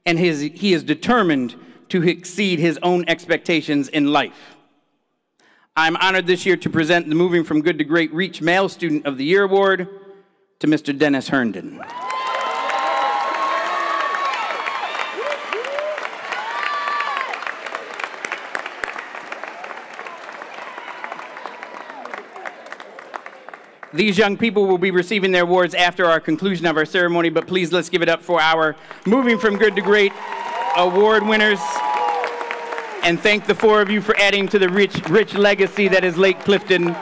and he is determined to exceed his own expectations in life. I'm honored this year to present the Moving from Good to Great Reach Male Student of the Year Award to Mr. Dennis Herndon. These young people will be receiving their awards after our conclusion of our ceremony, but please let's give it up for our Moving from Good to Great award winners, and thank the four of you for adding to the rich legacy that is Lake Clifton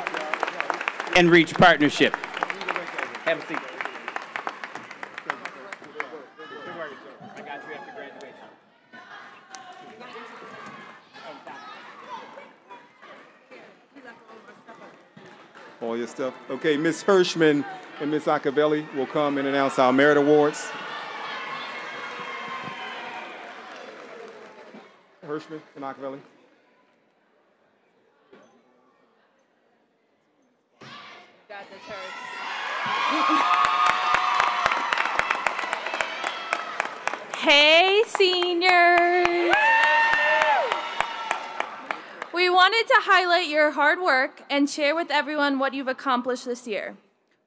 and Reach Partnership. Have a seat. I got you after graduation. All your stuff. Okay, Ms. Hirschman and Ms. Accavelli will come and announce our merit awards. Hirschman and Accavelli. Got this, Hey, seniors. We wanted to highlight your hard work and share with everyone what you've accomplished this year.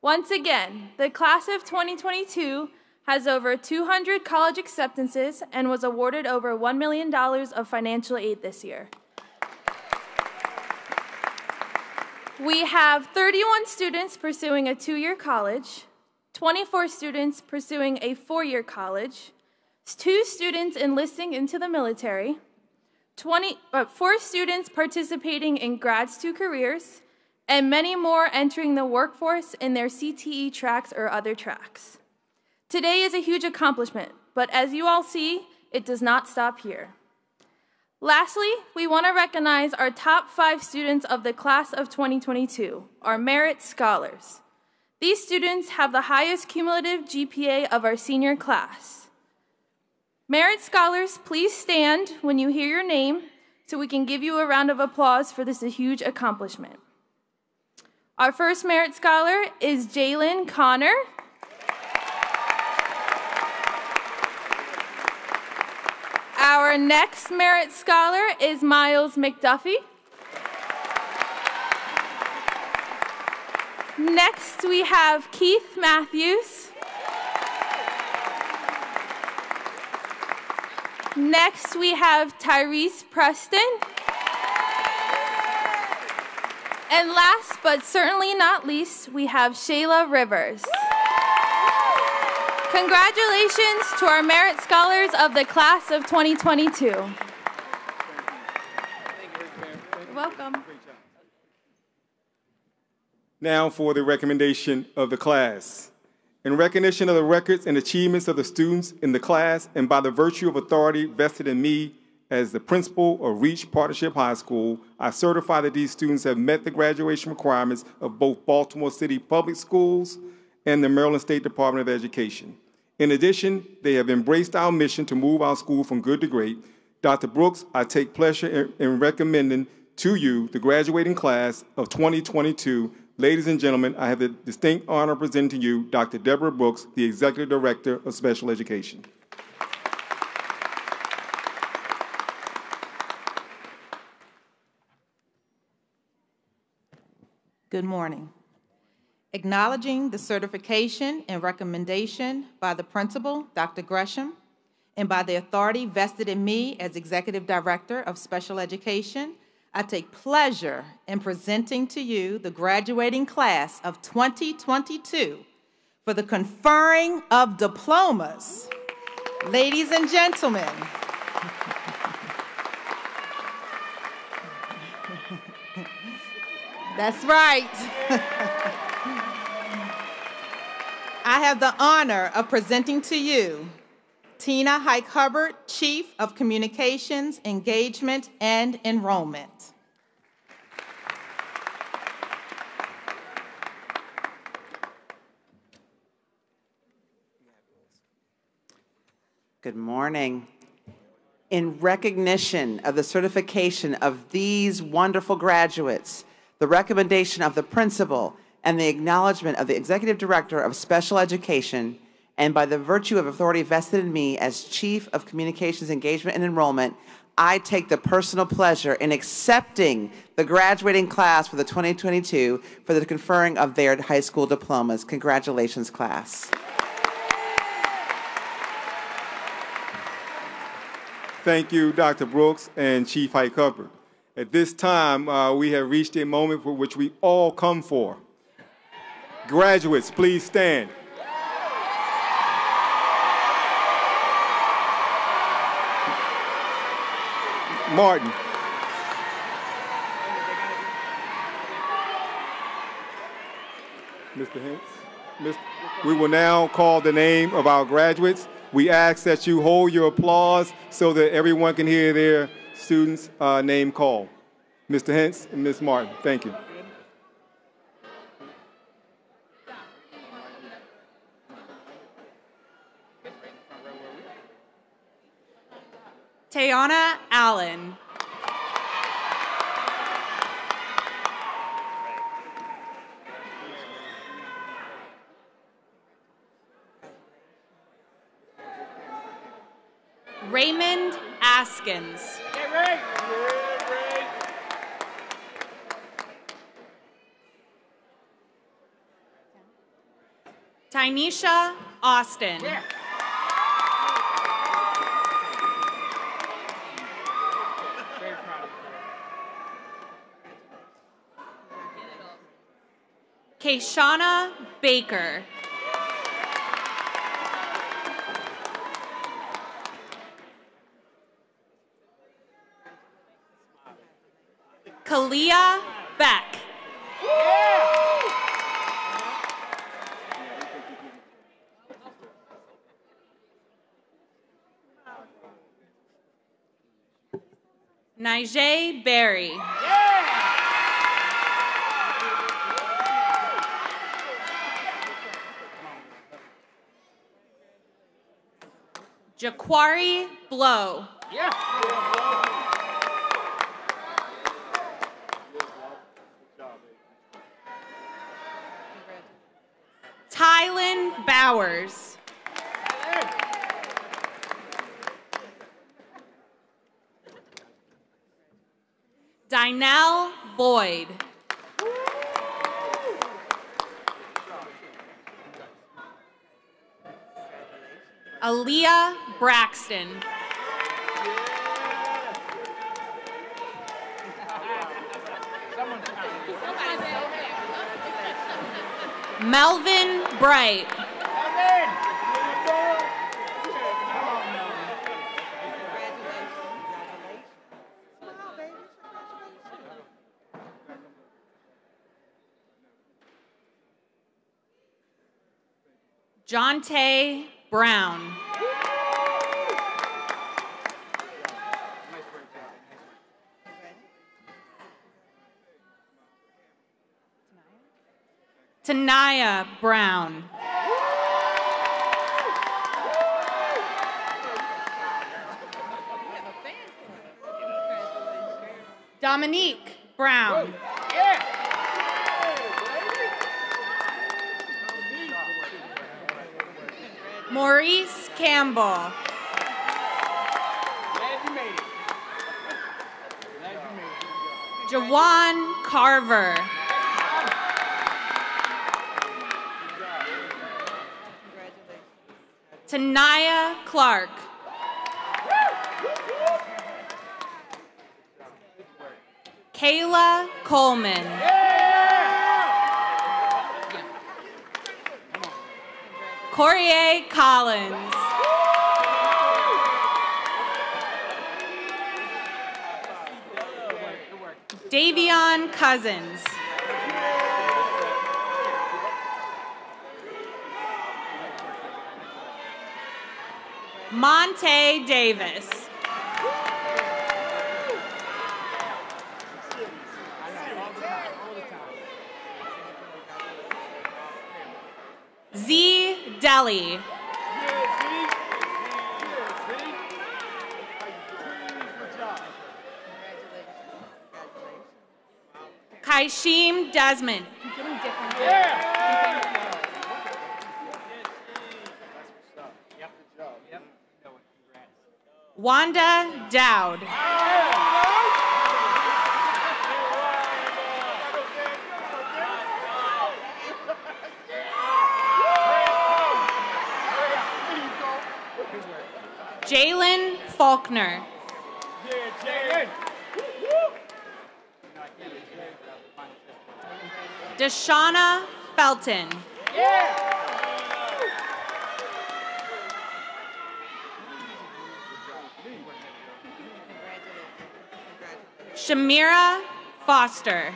Once again, the class of 2022 has over 200 college acceptances and was awarded over $1 million of financial aid this year. We have 31 students pursuing a 2-year college, 24 students pursuing a 4-year college, 2 students enlisting into the military, 4 students participating in Grads to Careers, and many more entering the workforce in their CTE tracks or other tracks. Today is a huge accomplishment, but as you all see, it does not stop here. Lastly, we want to recognize our top 5 students of the class of 2022, our Merit Scholars. These students have the highest cumulative GPA of our senior class. Merit Scholars, please stand when you hear your name so we can give you a round of applause for this huge accomplishment. Our first Merit Scholar is Jaylen Connor. Our next Merit Scholar is Miles McDuffie. Next, we have Keith Matthews. Next, we have Tyrese Preston. And last, but certainly not least, we have Shayla Rivers. Congratulations to our Merit Scholars of the Class of 2022. You're welcome. Now for the recommendation of the class. In recognition of the records and achievements of the students in the class and by the virtue of authority vested in me as the principal of Reach Partnership High School, I certify that these students have met the graduation requirements of both Baltimore City Public Schools and the Maryland State Department of Education. In addition, they have embraced our mission to move our school from good to great. Dr. Brooks, I take pleasure in recommending to you the graduating class of 2022. Ladies and gentlemen, I have the distinct honor of presenting to you Dr. Deborah Brooks, the Executive Director of Special Education. Good morning. Acknowledging the certification and recommendation by the principal, Dr. Gresham, and by the authority vested in me as Executive Director of Special Education, I take pleasure in presenting to you the graduating class of 2022 for the conferring of diplomas. Ladies and gentlemen, that's right. I have the honor of presenting to you Tina Hike-Hubbard, Chief of Communications, Engagement, and Enrollment. Good morning. In recognition of the certification of these wonderful graduates, the recommendation of the principal, and the acknowledgement of the Executive Director of Special Education, and by the virtue of authority vested in me as Chief of Communications, Engagement, and Enrollment, I take the personal pleasure in accepting the graduating class for the 2022 for the conferring of their high school diplomas. Congratulations, class. Thank you, Dr. Brooks and Chief Hike-Hubbard. At this time, we have reached a moment for which we all come for. Graduates, please stand. Martin. Mr. Hentz. We will now call the name of our graduates. We ask that you hold your applause so that everyone can hear their student's name called. Mr. Hentz and Ms. Martin, thank you. Tayana Allen. Raymond Askins. Tynesha Austin. Kayshana Baker. Kalia Beck. Nijay Berry. Jaquari Blow. Tylen Bowers. Dynell Boyd. Aaliyah Braxton. Melvin Bright. Jonte Brown. Tanaya Brown. Dominique Brown. Maurice Campbell. Jawan Carver. Tanaya Clark. Kayla Coleman. Courier Collins. Davion Cousins. Monte Davis. Z. Deli. Kaishim Desmond. Wanda Dowd. Jaylen Faulkner. Deshauna Felton. Shamira Foster.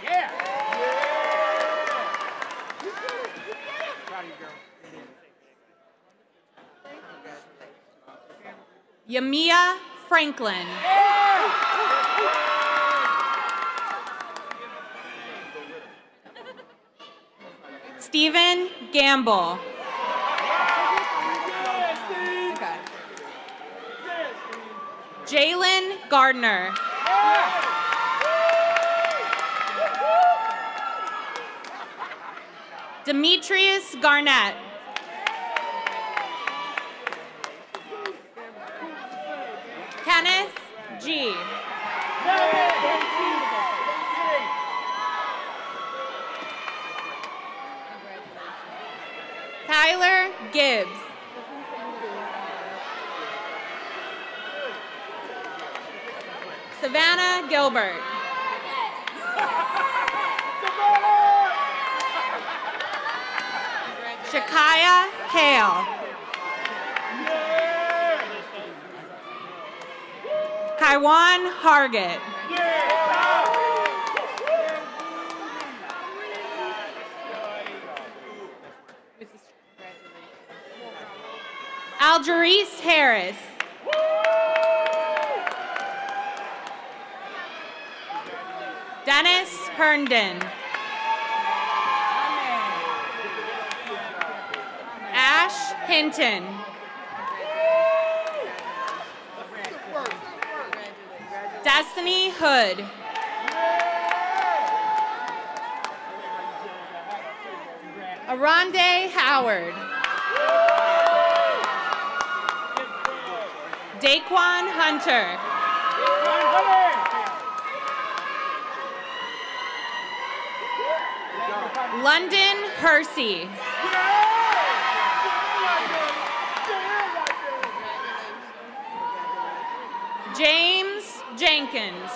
Yamia Franklin. Stephen Gamble. Jaylen Gardner. Demetrius Garnett. Kenneth G. Tyler Gibbs. Savannah Gilbert. Shakaya Hale. Kaiwan Hargett. Algerice Harris. Dennis Herndon. Ash Hinton. Destiny Hood. Aronde Howard. Daquan Hunter. London Hersey. James Jenkins.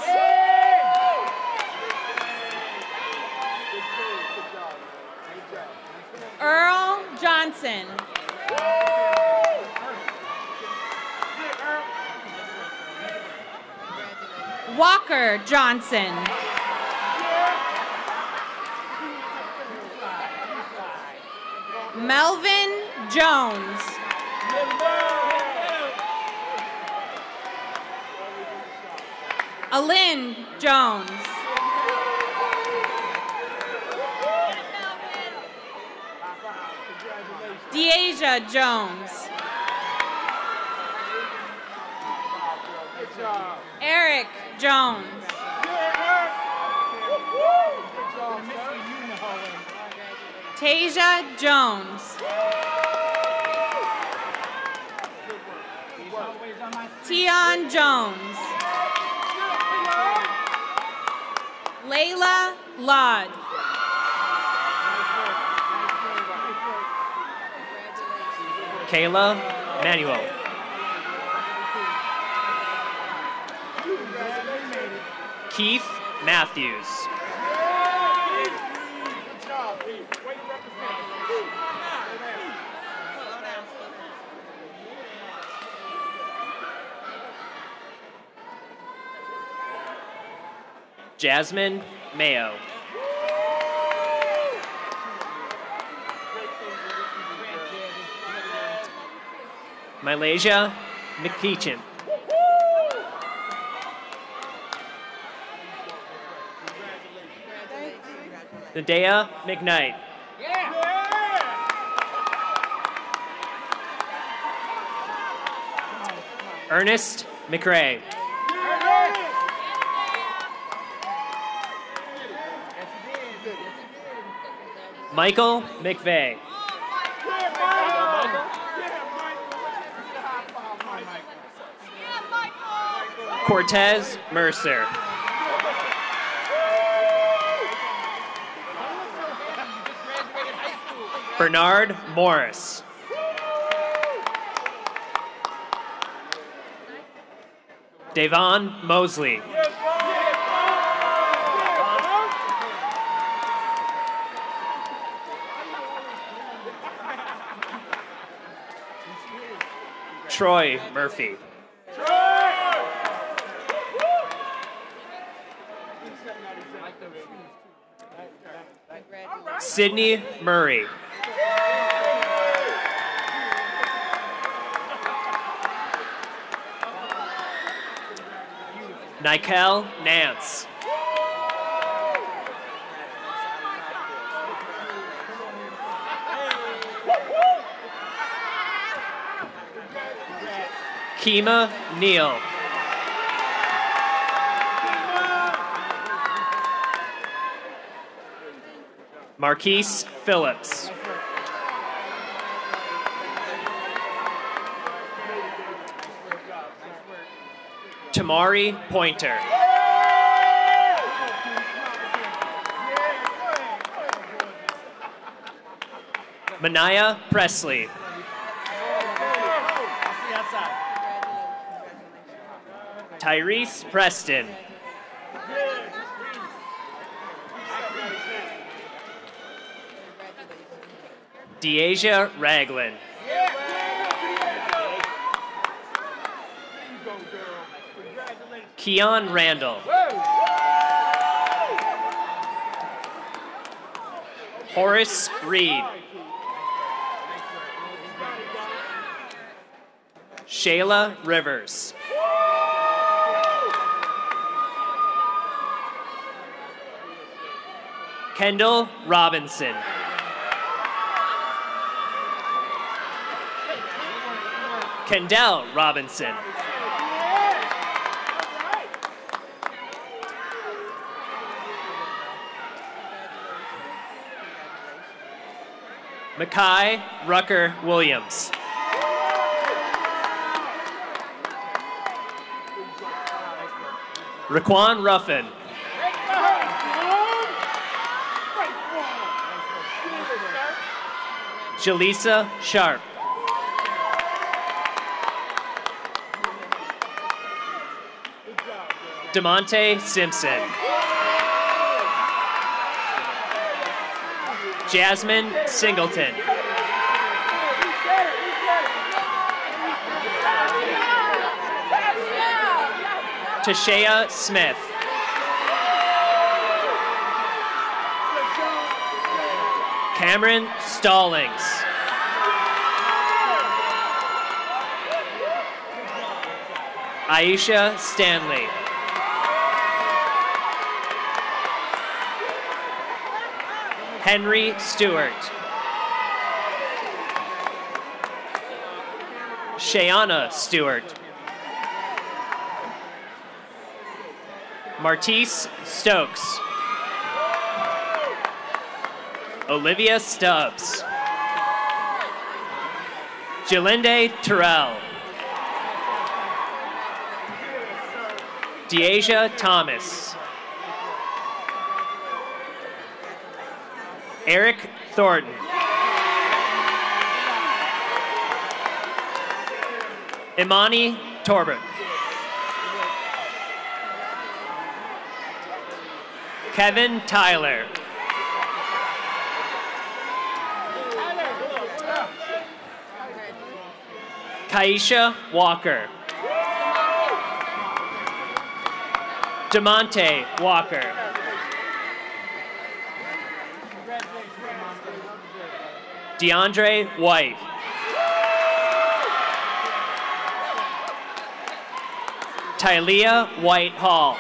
Earl Johnson. Walker Johnson. Melvin Jones. Alin Jones. Deasia Jones. Eric Jones. Tasia Jones. Tion Jones. Layla Lod. Kayla Manuel. Keith Matthews. Jasmine Mayo. Malaysia McPeachin. Nadea McKnight. Ernest McRae. Michael McVeigh. Cortez Mercer. Bernard Morris. Davon Mosley. Troy Murphy. Sydney Murray. Nikel Nance. Kima Neal. Marquise Phillips. Tamari Pointer. Manaya Presley. Tyrese Preston. Deasia Ragland. Keon Randall. Horace Reed. Shayla Rivers. Kendall Robinson. Kendall Robinson. Makai Rucker Williams. Raquan Ruffin. Jaleesa Sharp. DeMonte Simpson. Jasmine Singleton. Tashea Smith. Cameron Stallings. Aisha Stanley. Henry Stewart. Shayana Stewart. Martise Stokes. Olivia Stubbs. Jalinde Terrell. Deasia Thomas. Eric Thornton. Imani Torbert. Kevin Tyler. Kaisha Walker. DeMonte Walker. DeAndre White. Tylea White Hall.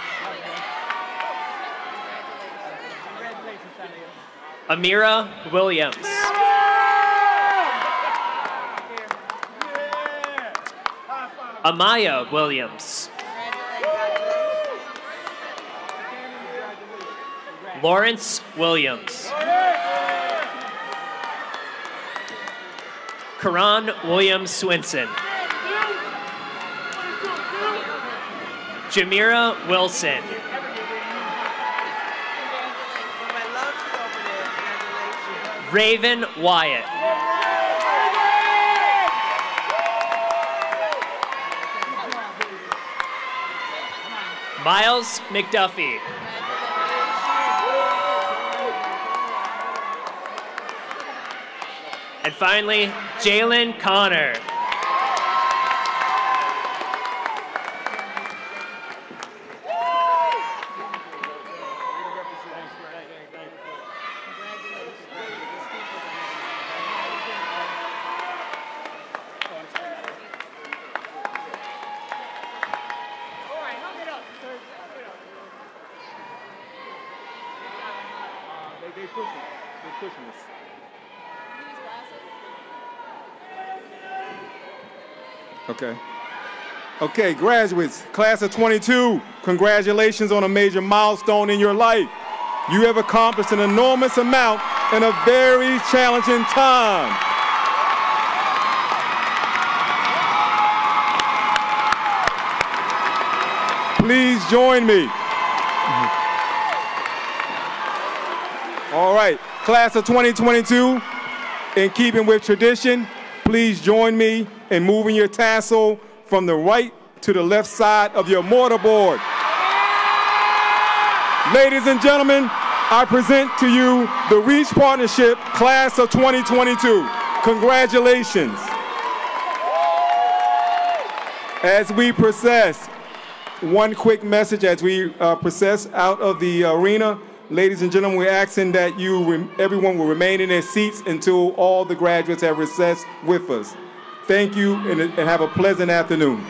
Amira Williams. Amaya Williams. Lawrence Williams. Karan Williams Swinson. Jamira Wilson. Raven Wyatt. Miles McDuffie. And finally, Jaylen Connor. Okay, graduates, class of 22, congratulations on a major milestone in your life. You have accomplished an enormous amount in a very challenging time. Please join me. All right, class of 2022, in keeping with tradition, please join me in moving your tassel from the right to the left side of your mortarboard. Ladies and gentlemen, I present to you the Reach Partnership Class of 2022. Congratulations. As we process, one quick message as we process out of the arena. Ladies and gentlemen, we're asking that everyone will remain in their seats until all the graduates have recessed with us. Thank you and have a pleasant afternoon.